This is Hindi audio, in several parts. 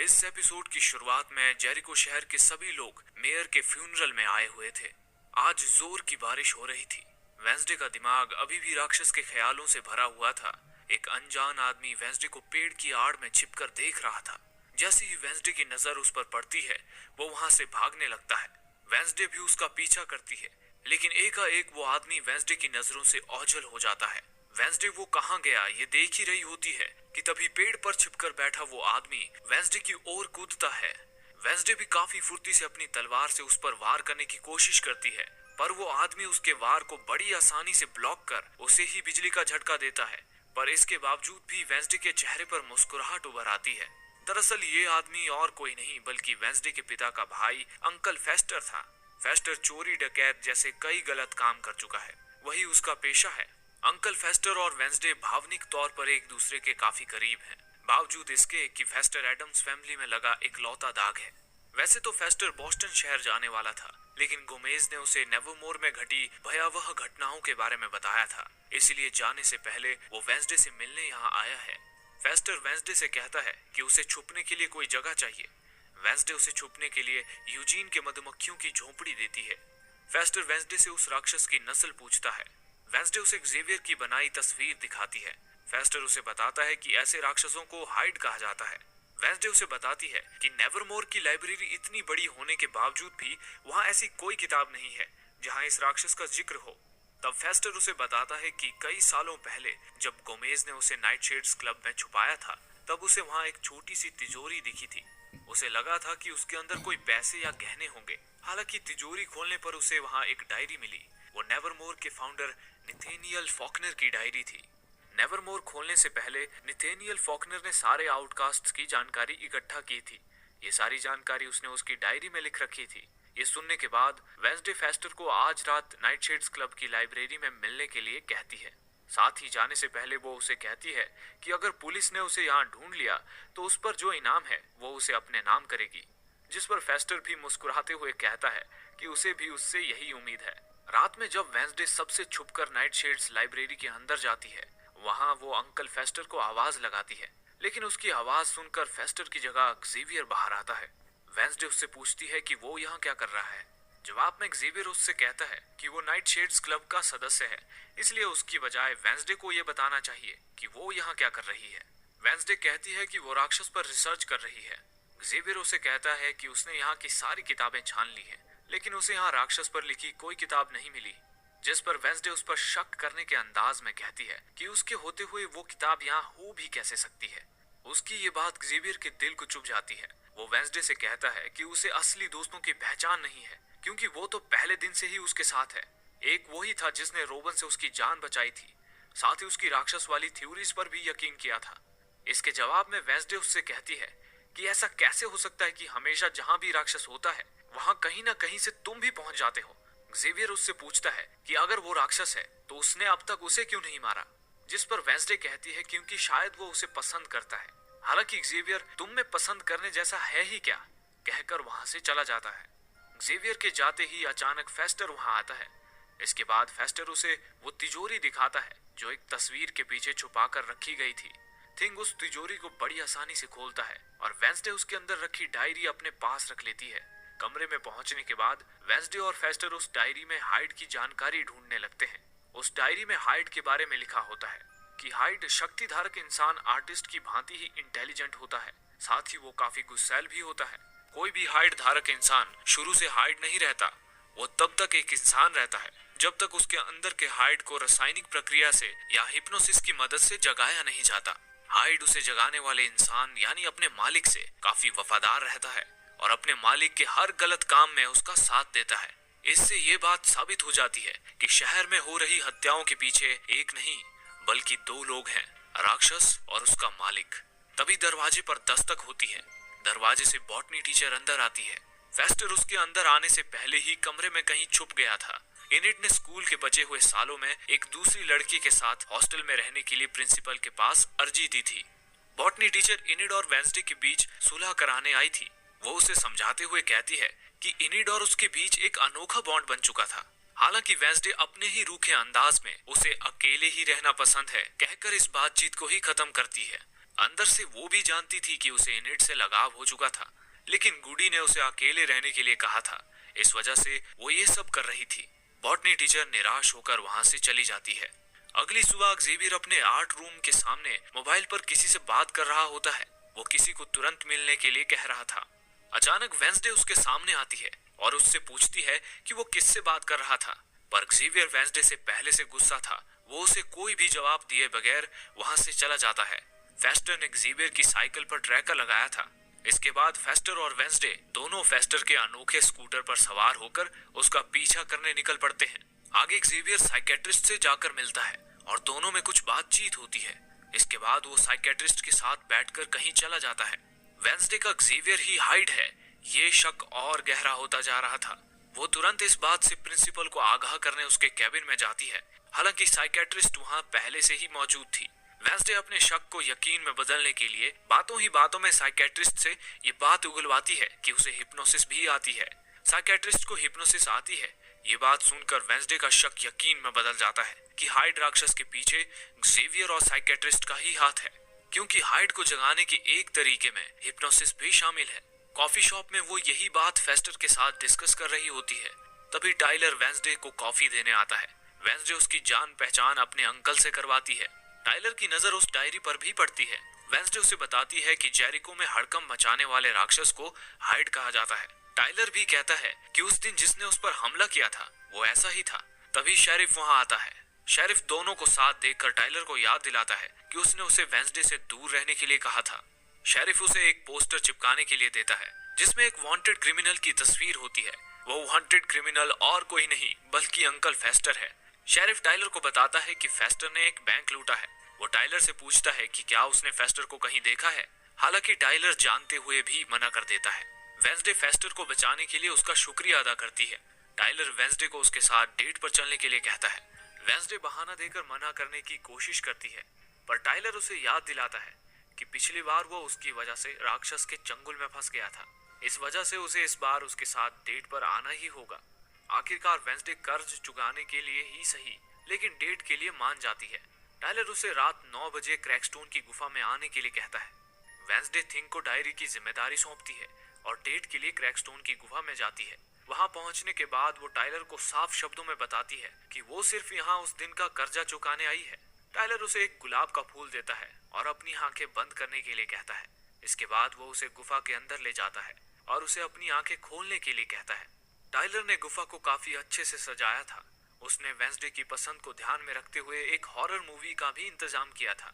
इस एपिसोड की शुरुआत में जेरिको शहर के सभी लोग मेयर के फ्यूनरल में आए हुए थे। आज जोर की बारिश हो रही थी। वेंसडे का दिमाग अभी भी राक्षस के ख्यालों से भरा हुआ था। एक अनजान आदमी वेंसडे को पेड़ की आड़ में छिपकर देख रहा था। जैसे ही वेंसडे की नजर उस पर पड़ती है, वो वहां से भागने लगता है। वेंसडे भी उसका पीछा करती है, लेकिन एकाएक वो आदमी वेंसडे की नजरों से ओझल हो जाता है। वेंसडे वो कहाँ गया ये देख ही रही होती है कि तभी पेड़ पर छिपकर बैठा वो आदमी वेंसडे की ओर कूदता है। वेंसडे भी काफी फुर्ती से अपनी तलवार से उस पर वार करने की कोशिश करती है, पर वो आदमी उसके वार को बड़ी आसानी से ब्लॉक कर उसे ही बिजली का झटका देता है। पर इसके बावजूद भी वेंसडे के चेहरे पर मुस्कुराहट उभर आती है। दरअसल ये आदमी और कोई नहीं बल्कि वेंसडे के पिता का भाई अंकल फेस्टर था। फेस्टर चोरी डकैत जैसे कई गलत काम कर चुका है, वही उसका पेशा है। अंकल फेस्टर और वेंसडे भावनिक तौर पर एक दूसरे के काफी करीब हैं, बावजूद इसके कि फेस्टर एडम्स फैमिली में लगा इकलौता दाग है। वैसे तो फेस्टर बोस्टन शहर जाने वाला था, लेकिन गोमेज ने उसे नेवरमोर में घटी भयावह घटनाओं के बारे में बताया था, इसलिए जाने से पहले वो वेंसडे से मिलने यहाँ आया है। फेस्टर वेंसडे से कहता है कि उसे छुपने के लिए कोई जगह चाहिए। वेंसडे उसे छुपने के लिए यूजीन के मधुमक्खियों की झोंपड़ी देती है। फेस्टर वेंसडे से उस राक्षस की नस्ल पूछता है। वेंसडे उसे जेवियर की बनाई तस्वीर दिखाती है। फेस्टर उसे बताता है कि ऐसे राक्षसों को हाइड कहा जाता है। वेंसडे उसे बताती है कि नेवरमोर की लाइब्रेरी इतनी बड़ी होने के बावजूद भी वहाँ ऐसी कोई किताब नहीं है जहाँ इस राक्षस का जिक्र हो। तब फेस्टर उसे बताता है कि कई सालों पहले जब गोमेज ने उसे नाइटशेड्स क्लब में छुपाया था, तब उसे वहाँ एक छोटी सी तिजोरी दिखी थी। उसे लगा था कि उसके अंदर कोई पैसे या गहने होंगे। हालांकि तिजोरी खोलने पर उसे वहाँ एक डायरी मिली। वो नेवरमोर के फाउंडर नथेनियल फॉकनर की डायरी थी। नेवरमोर खोलने से पहले नथेनियल फॉकनर ने सारे आउटकास्ट्स की जानकारी इकट्ठा की थी। ये सारी जानकारी उसने उसकी डायरी में लिख रखी थी। ये सुनने के बाद वेंसडे फेस्टर को आज रात नाइटशेड्स क्लब की लाइब्रेरी में मिलने के लिए कहती है। साथ ही जाने से पहले वो उसे कहती है कि अगर पुलिस ने उसे यहाँ ढूंढ लिया तो उस पर जो इनाम है वो उसे अपने नाम करेगी। जिस पर फेस्टर भी मुस्कुराते हुए कहता है कि उसे भी उससे यही उम्मीद है। रात में जब वेंसडे सबसे छुपकर नाइटशेड्स लाइब्रेरी के अंदर जाती है, वहां वो अंकल फेस्टर को आवाज लगाती है, लेकिन उसकी आवाज सुनकर फेस्टर की जगह जेवियर बाहर आता है। वेंसडे उससे पूछती है कि वो यहाँ क्या कर रहा है। जवाब में जेवियर उससे कहता है कि वो नाइटशेड्स क्लब का सदस्य है, इसलिए उसकी बजाय वेंसडे को ये बताना चाहिए कि वो यहाँ क्या कर रही है। वेंसडे कहती है कि वो राक्षस पर रिसर्च कर रही है। जेवियर उसे कहता है कि उसने यहाँ की सारी किताबें छान ली हैं, लेकिन उसे यहाँ राक्षस पर लिखी कोई किताब नहीं मिली। जिस पर वेंसडे उस पर शक करने के अंदाज में कहती है कि उसके होते हुए वो किताब यहाँ हो भी कैसे सकती है। उसकी ये बात जेवियर के दिल को चुभ जाती है। वो वेंसडे से कहता है कि उसे असली दोस्तों की पहचान नहीं है, क्योंकि वो तो पहले दिन से ही उसके साथ है। एक वही था जिसने रोबन से उसकी जान बचाई थी, साथ ही उसकी राक्षस वाली थ्योरीज पर भी यकीन किया था। इसके जवाब में वेंसडे उससे कहती है कि ऐसा कैसे हो सकता है कि हमेशा जहां भी राक्षस होता है वहां कहीं ना कहीं से तुम भी पहुंच जाते हो। जेवियर उससे पूछता है कि अगर वो राक्षस है तो उसने अब तक उसे क्यों नहीं मारा। जिस पर वेंसडे कहती है क्योंकि शायद वो उसे पसंद करता है। हालांकि जेवियर तुम में पसंद करने जैसा है ही क्या, कहकर वहां से चला जाता है। जेवियर के जाते ही अचानक फेस्टर वहां आता है। इसके बाद फेस्टर उसे वो तिजोरी दिखाता है जो एक तस्वीर के पीछे छुपा कर रखी गई थी। थिंग उस तिजोरी को बड़ी आसानी से खोलता है और वेंसडे उसके अंदर रखी डायरी अपने पास रख लेती है। कमरे में पहुंचने के बाद वेंसडे और फेस्टर उस डायरी में हाइड की जानकारी ढूंढने लगते हैं। उस डायरी में हाइड के बारे में लिखा होता है कि हाइड शक्तिधारक इंसान आर्टिस्ट की भांति ही इंटेलिजेंट होता है, साथ ही वो काफी गुस्सैल भी होता है। कोई भी हाइड धारक इंसान शुरू से हाइड नहीं रहता। वो तब तक एक इंसान रहता है जब तक उसके अंदर के हाइड को रासायनिक प्रक्रिया से या हिप्नोसिस की मदद से जगाया नहीं जाता। हाइड उसे जगाने वाले इंसान यानी अपने मालिक से काफी वफादार रहता है और अपने मालिक के हर गलत काम में उसका साथ देता है। इससे ये बात साबित हो जाती है कि शहर में हो रही हत्याओं के पीछे एक नहीं बल्कि दो लोग हैं, राक्षस और उसका मालिक। तभी दरवाजे पर दस्तक होती है। दरवाजे से बॉटनी टीचर अंदर आती है। फेस्टर उसके अंदर आने से पहले ही कमरे में कहीं छुप गया था। इनिड ने स्कूल के बचे हुए सालों में एक दूसरी लड़की के साथ हॉस्टल में रहने के लिए प्रिंसिपल के पास अर्जी दी थी। बॉटनी टीचर इनिड और वेंसडे के बीच सुलह कराने आई थी। वो उसे समझाते हुए कहती है कि इनिड और उसके बीच एक अनोखा बॉन्ड बन चुका था। हालांकि वेंसडे अपने ही रूखे अंदाज में उसे अकेले ही रहना पसंद है कहकर इस बातचीत को ही खत्म करती है। अंदर से वो भी जानती थी कि उसे इनिट से लगाव हो चुका था, लेकिन गुडी ने उसे अकेले रहने के लिए कहा था, इस वजह से वो ये सब कर रही थी। बॉटनी टीचर निराश होकर वहां से चली जाती है। अगली सुबह ज़ेवियर अपने आर्ट रूम के सामने मोबाइल पर किसी से बात कर रहा होता है। वो किसी को तुरंत मिलने के लिए कह रहा था। अचानक वेंसडे उसके सामने आती है और उससे पूछती है कि वो किससे बात कर रहा था, पर ज़ेवियर वेंसडे से पहले से गुस्सा था। वो उसे कोई भी जवाब दिए बगैर वहां से चला जाता है। फेस्टर ने ज़ेवियर की साइकिल पर ट्रैकर लगाया था। इसके बाद फेस्टर और वेंसडे दोनों फेस्टर के अनोखे स्कूटर पर सवार होकर उसका पीछा करने निकल पड़ते हैं। आगे ज़ेवियर साइकेट्रिस्ट से जाकर मिलता है और दोनों में कुछ बातचीत होती है। इसके बाद वो साइकेट्रिस्ट के साथ बैठकर कहीं चला जाता है। वेंसडे का ज़ेवियर ही हाइड है, ये शक और गहरा होता जा रहा था। वो तुरंत इस बात से प्रिंसिपल को आगाह करने उसके कैबिन में जाती है। हालांकि साइकेट्रिस्ट वहां पहले से ही मौजूद थी। वेंसडे अपने शक को यकीन में बदलने के लिए बातों ही बातों में साइकेट्रिस्ट से ये बात उगलवाती है कि उसे हिप्नोसिस भी आती है। साइकेट्रिस्ट को हिप्नोसिस आती है, ये बात सुनकर वेंसडे का शक यकीन में बदल जाता है कि हाइड राक्षस के पीछे ज़ेवियर और साइकेट्रिस्ट का ही हाथ है, क्योंकि हाइड को जगाने के एक तरीके में हिप्नोसिस भी शामिल है। कॉफी शॉप में वो यही बात फेस्टर के साथ डिस्कस कर रही होती है। तभी टाइलर वेंसडे को कॉफी देने आता है। वेंसडे उसकी जान पहचान अपने अंकल से करवाती है। टाइलर की नजर उस डायरी पर भी पड़ती है। वेंसडे उसे बताती है कि जेरिको में हड़कंप मचाने वाले राक्षस को हाइड कहा जाता है। टाइलर भी कहता है कि उस दिन जिसने उस पर हमला किया था वो ऐसा ही था। तभी शेरिफ वहां आता है। शेरिफ दोनों को साथ देखकर टाइलर को याद दिलाता है कि उसने उसे वेंसडे से दूर रहने के लिए कहा था। शेरिफ उसे एक पोस्टर चिपकाने के लिए देता है जिसमें एक वांटेड क्रिमिनल की तस्वीर होती है। वो वांटेड क्रिमिनल और कोई नहीं बल्कि अंकल फेस्टर है। शेरिफ टाइलर को बताता है कि फेस्टर ने एक बैंक लूटा है। वो टाइलर से पूछता है कि क्या उसने फेस्टर को कहीं देखा है। हालांकि टाइलर जानते हुए भी मना कर देता है। वेंसडे फेस्टर को बचाने के लिए उसका शुक्रिया अदा करती है। टाइलर वेंसडे को उसके साथ डेट पर चलने के लिए कहता है। वेंसडे बहाना देकर मना करने की कोशिश करती है, पर टाइलर उसे याद दिलाता है कि पिछली बार वो उसकी वजह से राक्षस के चंगुल में फंस गया था। इस वजह से उसे इस बार उसके साथ डेट पर आना ही होगा। आखिरकार वेंसडे कर्ज चुकाने के लिए ही सही, लेकिन डेट के लिए मान जाती है। टाइलर उसे रात 9 बजे क्रैकस्टोन की गुफा में आने के लिए कहता है। वेंसडे थिंग को डायरी की जिम्मेदारी सौंपती है और डेट के लिए क्रैकस्टोन की गुफा में जाती है। वहां पहुंचने के बाद वो टाइलर को साफ शब्दों में बताती है कि वो सिर्फ यहाँ उस दिन का कर्जा चुकाने आई है। टाइलर उसे एक गुलाब का फूल देता है और अपनी आंखें बंद करने के लिए कहता है। इसके बाद वो उसे गुफा के अंदर ले जाता है और उसे अपनी आंखें खोलने के लिए कहता है। टाइलर ने गुफा को काफी अच्छे से सजाया था। उसने वेंसडे की पसंद को ध्यान में रखते हुए एक हॉरर मूवी का भी इंतजाम किया था।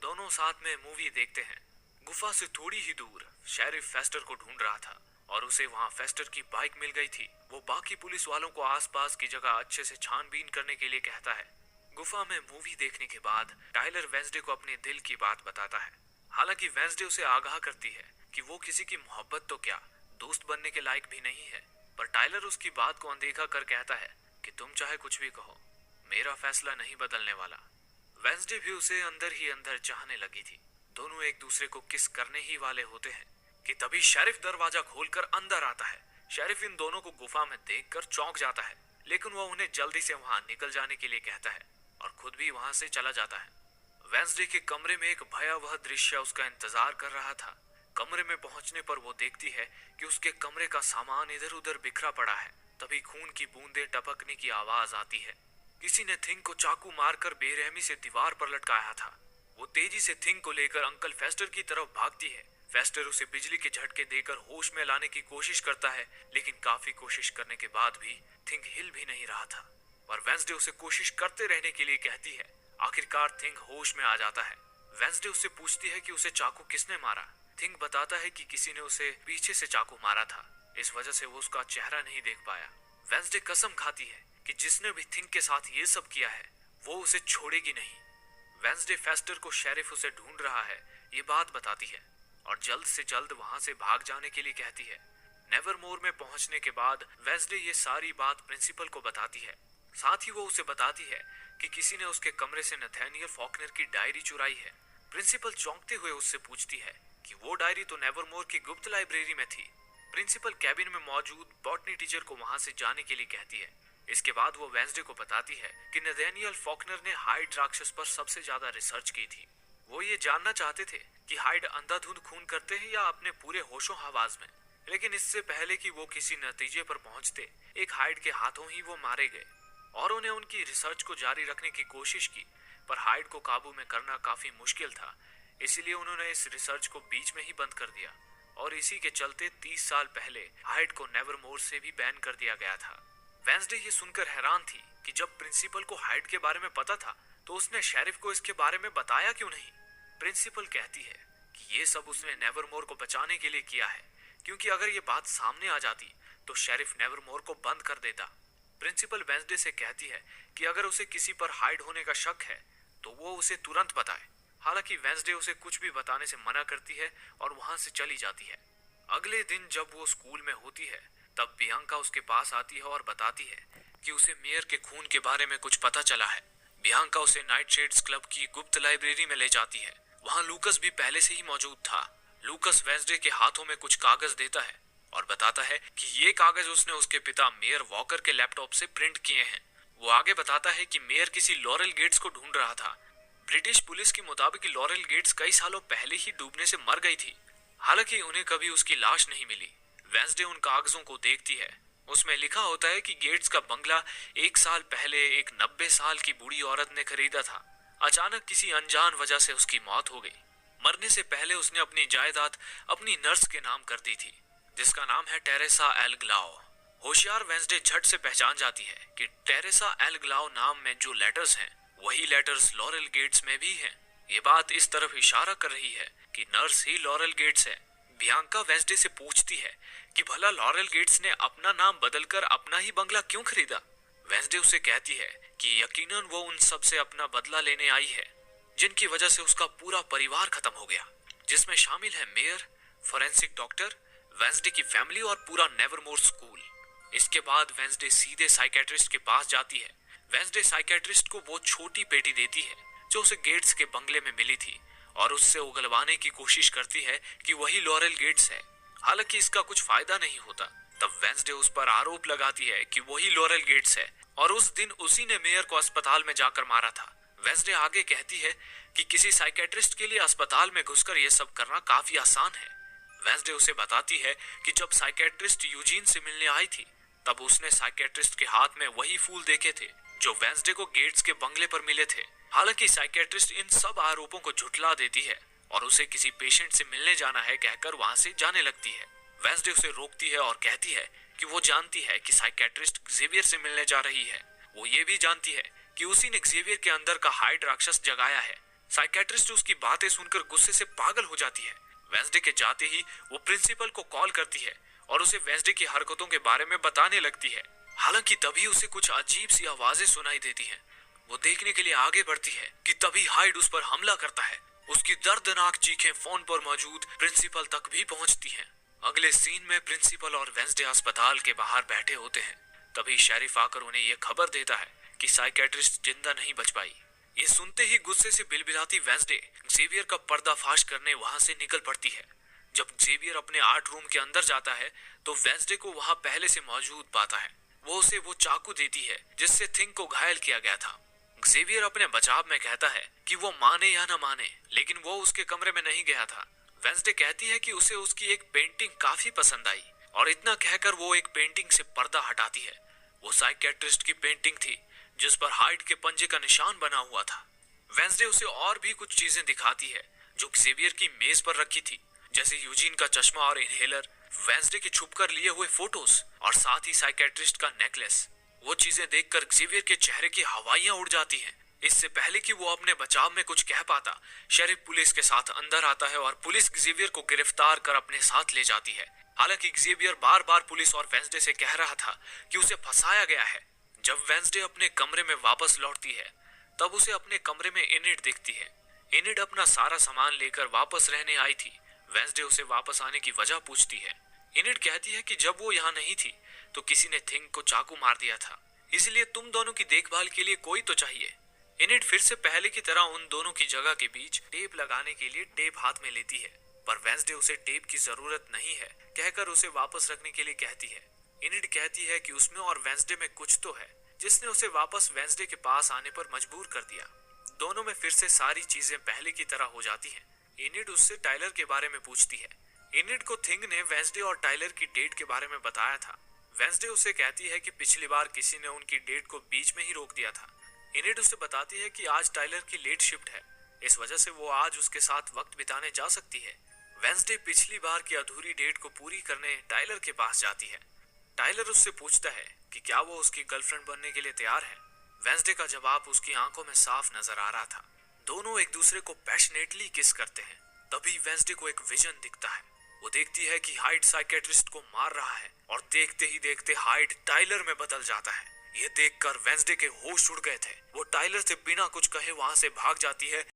दोनों साथ में मूवी देखते हैं। गुफा से थोड़ी ही दूर शेरिफ फेस्टर को ढूंढ रहा था और उसे वहां फेस्टर की बाइक मिल गई थी। वो बाकी पुलिस वालों को आसपास की जगह अच्छे से छानबीन करने के लिए कहता है। गुफा में मूवी देखने के बाद टाइलर वेंसडे को अपने दिल की बात बताता है। हालांकि वेंसडे उसे आगाह करती है कि वो किसी की मोहब्बत तो क्या दोस्त बनने के लायक भी नहीं है, पर टाइलर उसकी बात को अनदेखा कर कहता है कि तुम चाहे कुछ भी कहो, मेरा फैसला नहीं बदलने वाला। वेंसडे भी उसे अंदर ही अंदर चाहने लगी थी। दोनों एक दूसरे को किस करने ही वाले होते हैं कि तभी शेरिफ दरवाजा खोलकर अंदर आता है। शेरिफ इन दोनों को गुफा में देखकर चौंक जाता है, लेकिन वह उन्हें जल्दी से वहां निकल जाने के लिए कहता है और खुद भी वहां से चला जाता है। वेंसडे के कमरे में एक भयावह दृश्य उसका इंतजार कर रहा था। कमरे में पहुंचने पर वो देखती है कि उसके कमरे का सामान इधर उधर बिखरा पड़ा है। तभी खून की बूंदें टपकने की आवाज आती है। किसी ने थिंग को चाकू मारकर बेरहमी से दीवार पर लटकाया था। वो तेजी से थिंग को लेकर अंकल फेस्टर की तरफ भागती है। फेस्टर उसे बिजली के झटके देकर होश में लाने की कोशिश करता है, लेकिन काफी कोशिश करने के बाद भी थिंग हिल भी नहीं रहा था। पर वेंसडे उसे कोशिश करते रहने के लिए कहती है। आखिरकार थिंग होश में आ जाता है। वेंसडे उससे पूछती है कि उसे चाकू किसने मारा। थिंग बताता है कि किसी ने उसे पीछे से चाकू मारा था, इस वजह से वो उसका चेहरा नहीं देख पाया। वेंसडे कसम खाती है कि जिसने भी थिंग के साथ ये सब किया है वो उसे छोड़ेगी नहीं। वेंसडे फेस्टर को शेरिफ उसे ढूंढ रहा है ये बात बताती है और जल्द से जल्द वहां से भाग जाने के लिए कहती है। नेवरमोर में पहुंचने के बाद वेंसडे ये सारी बात प्रिंसिपल को बताती है। साथ ही वो उसे बताती है कि किसी ने उसके कमरे से नथानियल फॉकनर की डायरी चुराई है। प्रिंसिपल चौंकते हुए उससे पूछती है कि वो डायरी तो नेवरमोर की गुप्त लाइब्रेरी में थी। प्रिंसिपल कैबिन में मौजूद बॉटनी टीचर को वहां से जाने के लिए कहती है। इसके बाद वो वेंसडे को बताती है कि नथानियल फॉकनर ने हाइड राक्षस पर सबसे ज्यादा रिसर्च की थी। वो ये जानना चाहते थे कि हाइड अंधाधुंध खून करते हैं या अपने पूरे होशो हवास में। लेकिन इससे पहले कि वो किसी नतीजे पर पहुंचते, एक हाइड के हाथों ही वो मारे गए। और उन्हें उनकी रिसर्च को जारी रखने की कोशिश की, पर हाइड को काबू में करना काफी मुश्किल था। इसीलिए उन्होंने इस रिसर्च को बीच में ही बंद कर दिया और इसी के चलते 30 साल पहले हाइड को नेवरमोर से भी बैन कर दिया गया था। वेंसडे ये सुनकर हैरान थी कि जब प्रिंसिपल को हाइड के बारे में पता था तो उसने शेरिफ को इसके बारे में बताया क्यों नहीं। प्रिंसिपल कहती है कि ये सब उसने नेवरमोर को बचाने के लिए किया है, क्योंकि अगर ये बात सामने आ जाती तो शेरिफ नेवरमोर को बंद कर देता। प्रिंसिपल वेंसडे से कहती है कि अगर उसे किसी पर हाइड होने का शक है तो वो उसे तुरंत बताए। हालांकि वेंसडे उसे कुछ भी बताने से मना करती है और वहां से चली जाती है। अगले दिन जब वो स्कूल में होती है तब बियांका उसके पास आती है और बताती है कि उसे मेयर के खून के बारे में कुछ पता चला है। बियांका उसे नाइटशेड्स क्लब की गुप्त लाइब्रेरी में ले जाती है। वहां लूकस भी पहले से ही मौजूद था। लूकस वेंसडे के हाथों में कुछ कागज देता है और बताता है कि ये कागज उसने उसके पिता मेयर वॉकर के लैपटॉप से प्रिंट किए हैं। वो आगे बताता है कि मेयर किसी लॉरेल गेट्स को ढूंढ रहा था। ब्रिटिश पुलिस के मुताबिक लॉरेल गेट्स कई सालों पहले ही डूबने से मर गई थी। हालांकि उन्हें कभी उसकी लाश नहीं मिली। वेंसडे उन कागजों को देखती है। उसमें लिखा होता है कि गेट्स का बंगला 1 साल पहले एक 90 साल की बूढ़ी औरत ने खरीदा था। अचानक किसी अनजान वजह से उसकी मौत हो गई। मरने से पहले उसने अपनी जायदाद अपनी नर्स के नाम कर दी थी, जिसका नाम है टेरेसा एल्ग्लाओ। होशियार वेंसडे झट से पहचान जाती है कि टेरेसा एल्ग्लाओ नाम में जो लेटर्स हैं वही लेटर्स लॉरेल गेट्स में भी हैं। ये बात इस तरफ इशारा कर रही है कि नर्स ही लॉरेल गेट्स है। बियांका वेंसडे से पूछती है कि भला लॉरेल गेट्स ने अपना नाम बदलकर अपना ही बंगला क्यों खरीदा। वेंसडे उसे कहती है कि यकीनन वो उन सब से अपना बदला लेने आई है जिनकी वजह से उसका पूरा परिवार खत्म हो गया, जिसमें शामिल है मेयर, फोरेंसिक डॉक्टर, वेंसडे की फैमिली और पूरा नेवरमोर स्कूल। इसके बाद वेंसडे सीधे साइकेट्रिस्ट के पास जाती है। वेंसडे साइकेट्रिस्ट को वो छोटी पेटी देती है जो उसे गेट्स के बंगले में मिली थी और उससे उगलवाने की कोशिश करती है कि वही लॉरेल गेट्स है। हालांकि इसका कुछ फायदा नहीं होता। तब वेंसडे उस पर आरोप लगाती है कि वही लॉरेल गेट्स है और उस दिन उसी ने मेयर को अस्पताल में जाकर मारा था। वेंसडे आगे कहती है कि किसी साइकेट्रिस्ट के लिए अस्पताल में घुसकर यह सब करना काफी आसान है। वेंसडे उसे बताती है कि जब साइकेट्रिस्ट यूजीन से मिलने आई थी तब उसने साइकेट्रिस्ट के हाथ में वही फूल देखे थे जो वेंसडे को गेट्स के बंगले पर मिले थे। हालांकि साइकेट्रिस्ट इन सब आरोपों को झुठला देती है और उसे किसी पेशेंट से मिलने जाना है कहकर वहां से जाने लगती है। वेंसडे उसे रोकती है और कहती है कि वो जानती है कि साइकेट्रिस्ट जेवियर से मिलने जा रही है। वो ये भी जानती है कि उसी ने जेवियर के अंदर का हाइड राक्षस जगाया है। साइकेट्रिस्ट उसकी बातें सुनकर गुस्से से पागल हो जाती है। वेंसडे के जाते ही वो प्रिंसिपल को कॉल करती है और उसे वेंसडे की हरकतों के बारे में बताने लगती है। हालांकि तभी उसे कुछ अजीब सी आवाजें सुनाई देती हैं। वो देखने के लिए आगे बढ़ती है कि तभी हाइड उस पर हमला करता है। उसकी दर्दनाक चीखें फोन पर मौजूद प्रिंसिपल तक भी पहुंचती हैं। अगले सीन में प्रिंसिपल और वेंसडे अस्पताल के बाहर बैठे होते हैं। तभी शेरिफ आकर उन्हें यह खबर देता है कि साइकेट्रिस्ट जिंदा नहीं बच पाई। ये सुनते ही गुस्से से बिलबिलाती वेंसडे जेवियर का पर्दाफाश करने वहां से निकल पड़ती है। जब जेवियर अपने आर्ट रूम के अंदर जाता है तो वेंसडे को वहां पहले से मौजूद पाता है। वो उसे वो चाकू देती है जिससे थिंग को घायल किया गया था। जेवियर अपने बचाव में कहता है कि वो माने या न माने, लेकिन वो उसके कमरे में नहीं गया था। वेंसडे कहती है कि उसे उसकी एक पेंटिंग काफी पसंद आई और इतना कहकर वो एक पेंटिंग से पर्दा हटाती है। वो साइकेट्रिस्ट की पेंटिंग थी जिस पर हाइड के पंजे का निशान बना हुआ था। वेंसडे उसे और भी कुछ चीजें दिखाती है जो जेवियर की मेज पर रखी थी, जैसे यूजीन का चश्मा और इनहेलर, वेंसडे के छुपकर लिए हुए फोटोज और साथ ही साइकेट्रिस्ट का नेकलेस। वो चीजें देखकर जेवियर के चेहरे की हवाइयां उड़ जाती हैं। इससे पहले कि वो अपने बचाव में कुछ कह पाता, शेरिफ पुलिस के साथ अंदर आता है और पुलिस जेवियर को गिरफ्तार कर अपने साथ ले जाती है। हालांकि जेवियर बार बार पुलिस और वेंसडे से कह रहा था कि उसे फंसाया गया है। जब वेंसडे अपने कमरे में वापस लौटती है तब उसे अपने कमरे में इनिड दिखती है। इनिड अपना सारा सामान लेकर वापस रहने आई थी। वेंसडे उसे वापस आने की वजह पूछती है। इनिड कहती है कि जब वो यहाँ नहीं थी तो किसी ने थिंग को चाकू मार दिया था, इसलिए तुम दोनों की देखभाल के लिए कोई तो चाहिए। इनिड फिर से पहले की तरह उन दोनों की जगह के बीच टेप लगाने के लिए टेप हाथ में लेती है, पर वेंसडे उसे टेप की जरूरत नहीं है कहकर उसे वापस रखने के लिए कहती है। इनिड कहती है कि उसमें और वेंसडे में कुछ तो है जिसने उसे वापस वेंसडे के पास आने पर मजबूर कर दिया। दोनों में फिर से सारी चीजें पहले की तरह हो जाती हैं। इनिड उससे टाइलर के बारे में पूछती है। इनिड को थिंग ने वेंसडे और टाइलर की डेट के बारे में बताया था। वेंसडे उसे कहती है कि पिछली बार किसी ने उनकी डेट को बीच में ही रोक दिया था। इनिड उसे बताती है कि आज टाइलर की लेट शिफ्ट है, इस वजह से वो आज उसके साथ वक्त बिताने जा सकती है। वेंसडे पिछली बार की अधूरी डेट को पूरी करने टाइलर के पास जाती है। टाइलर उससे पूछता है कि क्या वो उसकी गर्लफ्रेंड बनने के लिए तैयार है। वेंसडे का जवाब उसकी आंखों में साफ नजर आ रहा था। दोनों एक दूसरे को पैशनेटली किस करते हैं। तभी वेंसडे को एक विजन दिखता है। वो देखती है कि हाइड साइकेट्रिस्ट को मार रहा है और देखते ही देखते हाइड टाइलर में बदल जाता है। ये देखकर वेंसडे के होश उड़ गए थे। वो टाइलर से बिना कुछ कहे वहां से भाग जाती है